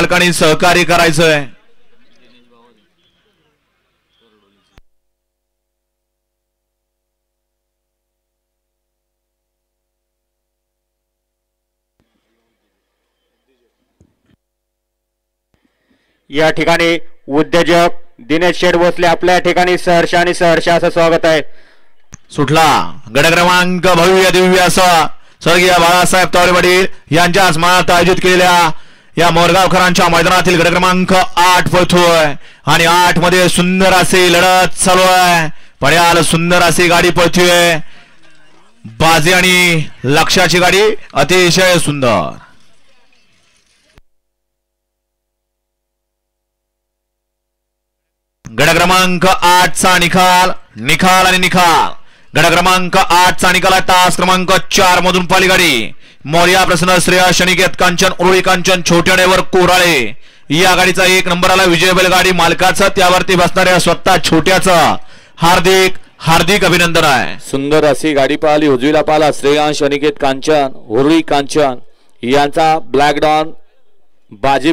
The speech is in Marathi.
मालकांनी सहकार्य करायचंय. या ठिकाणी उद्योजक दिनेश शेठ भोसले आपल्या ठिकाणी सहर्ष आणि सहर्ष असं स्वागत आहे. सुटला गट क्रमांक भव्य दिव्य असा स्वर्गीय बाळासाहेब तावरे वडील यांच्या स्मरणार्थ आयोजित केलेल्या या मोरगावकरांच्या मैदानातील गट क्रमांक 8 पळतोय आणि 8 मध्ये सुंदर अशी लढत चालू आहे. पड्याल सुंदर अशी गाडी पळतोय. बाजी आणि लक्षाची गाडी अतिशय सुंदर. गट क्रमांक 8 चा निकाल आणि निकाल. गट क्रमांक 8 चा निकाल तास क्रमांक 4 मधून पाली गाडी मोर्या प्रसन्न श्रेया शनिकेत कांचन उरुळी कांचन छोट्यानेवर कोराळे या गाडीचा 1 नंबर आला. विजय बैलगाडी मालकाचं त्यावरती बसणाऱ्या स्वतः छोट्याचं हार्दिक हार्दिक अभिनंदन आहे. सुंदर अशी गाडी पाहिली. उजवीला पाहिला श्रेयांश अनिकेत कांचन उरुळी कांचन यांचा ब्लॅक डॉन बाजी